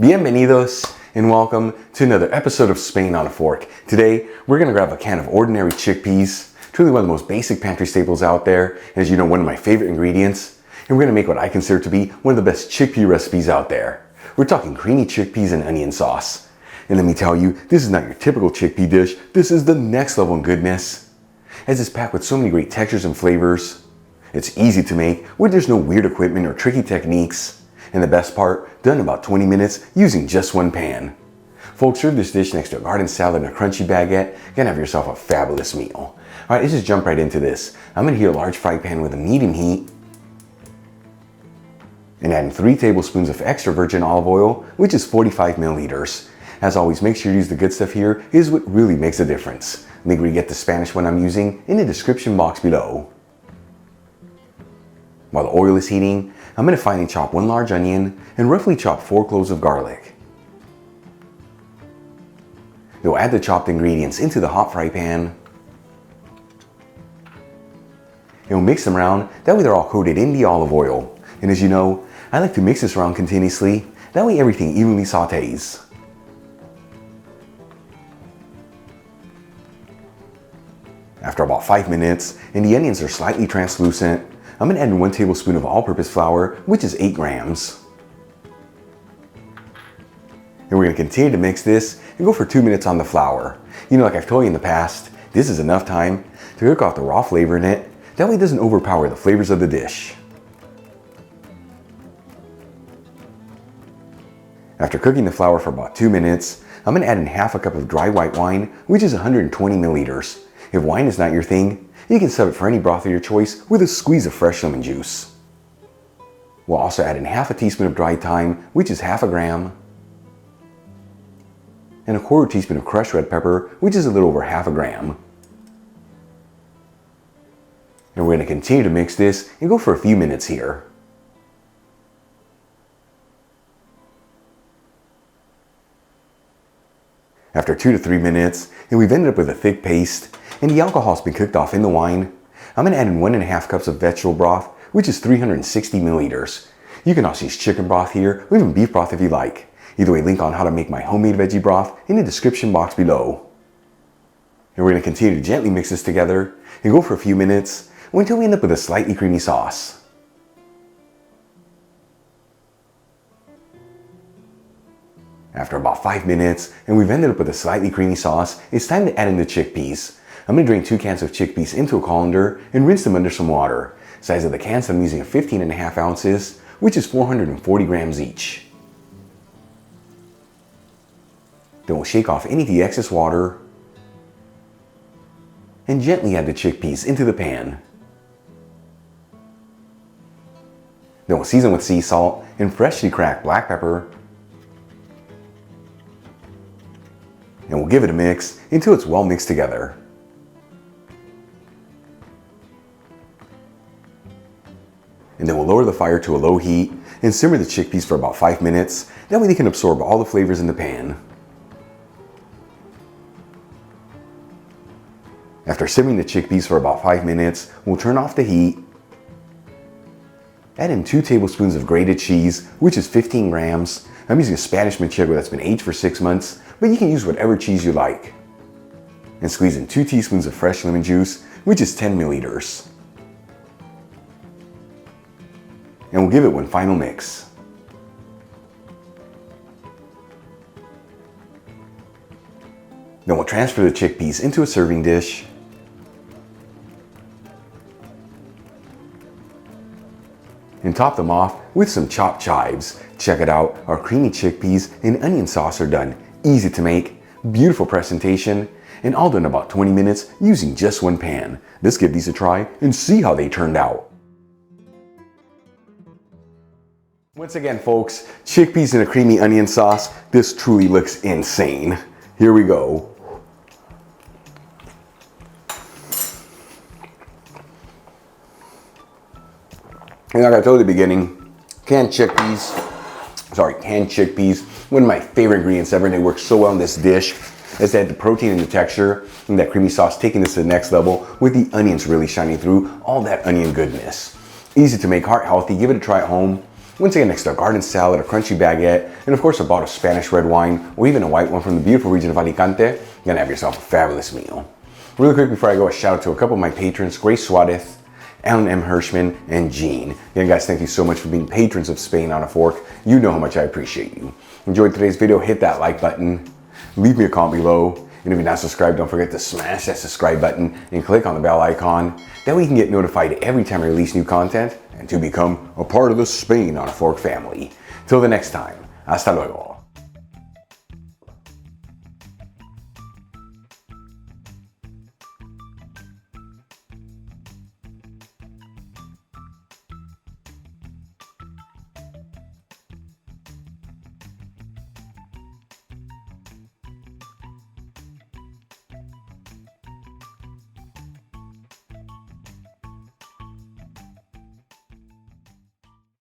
Bienvenidos and welcome to another episode of Spain on a Fork. Today, we're gonna grab a can of ordinary chickpeas, truly one of the most basic pantry staples out there, and as you know, one of my favorite ingredients, and we're gonna make what I consider to be one of the best chickpea recipes out there. We're talking creamy chickpeas and onion sauce. And let me tell you, this is not your typical chickpea dish, this is the next level in goodness. As it's packed with so many great textures and flavors, it's easy to make, where there's no weird equipment or tricky techniques. And the best part, done in about 20 minutes using just one pan. Folks, serve this dish next to a garden salad and a crunchy baguette. You're gonna have yourself a fabulous meal. All right, let's just jump right into this. I'm gonna heat a large fry pan with a medium heat and add in 3 tablespoons of extra virgin olive oil, which is 45 milliliters. As always, make sure you use the good stuff here, is what really makes a difference. Make sure you get the Spanish one I'm using in the description box below. While the oil is heating, I'm going to finely chop 1 large onion and roughly chop 4 cloves of garlic. You'll add the chopped ingredients into the hot fry pan. And we'll mix them around, that way they're all coated in the olive oil. And as you know, I like to mix this around continuously, that way everything evenly sautés. After about 5 minutes, and the onions are slightly translucent, I'm going to add in 1 tablespoon of all-purpose flour, which is 8 grams. And we're going to continue to mix this and go for 2 minutes on the flour. You know, like I've told you in the past, this is enough time to cook off the raw flavor in it. That way it doesn't overpower the flavors of the dish. After cooking the flour for about 2 minutes, I'm going to add in half a cup of dry white wine, which is 120 milliliters. If wine is not your thing, you can sub it for any broth of your choice with a squeeze of fresh lemon juice. We'll also add in half a teaspoon of dried thyme, which is half a gram, and a 1/4 teaspoon of crushed red pepper, which is a little over half a gram. And we're going to continue to mix this and go for a few minutes here. After 2 to 3 minutes, and we've ended up with a thick paste, and the alcohol's been cooked off in the wine, I'm going to add in 1.5 cups of vegetable broth, which is 360 milliliters. You can also use chicken broth here, or even beef broth if you like. Either way, link on how to make my homemade veggie broth in the description box below. And we're going to continue to gently mix this together and go for a few minutes until we end up with a slightly creamy sauce. After about 5 minutes, and we've ended up with a slightly creamy sauce, it's time to add in the chickpeas. I'm going to drain 2 cans of chickpeas into a colander and rinse them under some water. Size of the cans, I'm using 15.5 ounces, which is 440 grams each. Then we'll shake off any of the excess water and gently add the chickpeas into the pan. Then we'll season with sea salt and freshly cracked black pepper. And we'll give it a mix until it's well mixed together. And then we'll lower the fire to a low heat and simmer the chickpeas for about 5 minutes. That way they can absorb all the flavors in the pan. After simmering the chickpeas for about 5 minutes, we'll turn off the heat. Add in 2 tablespoons of grated cheese, which is 15 grams. I'm using a Spanish manchego that's been aged for 6 months, but you can use whatever cheese you like. And squeeze in 2 teaspoons of fresh lemon juice, which is 10 milliliters. And we'll give it one final mix. Then we'll transfer the chickpeas into a serving dish. And top them off with some chopped chives. Check it out, our creamy chickpeas and onion sauce are done. Easy to make, beautiful presentation, and all done in about 20 minutes using just one pan. Let's give these a try and see how they turned out. Once again, folks, chickpeas in a creamy onion sauce. This truly looks insane. Here we go. And like I told you at the beginning, canned chickpeas, one of my favorite ingredients ever, and it works so well in this dish. Is that the protein and the texture and that creamy sauce taking this to the next level with the onions really shining through all that onion goodness. Easy to make, heart healthy, give it a try at home. Once again, next to a garden salad, a crunchy baguette, and of course a bottle of Spanish red wine, or even a white one from the beautiful region of Alicante, you're gonna have yourself a fabulous meal. Really quick before I go, a shout out to a couple of my patrons, Grace Swadith, Alan M. Hirschman, and Jean. Again, guys, thank you so much for being patrons of Spain on a Fork. You know how much I appreciate you. Enjoyed today's video, hit that like button, leave me a comment below, and if you're not subscribed, don't forget to smash that subscribe button and click on the bell icon. That way you can get notified every time I release new content and to become a part of the Spain on a Fork family. Till the next time, hasta luego.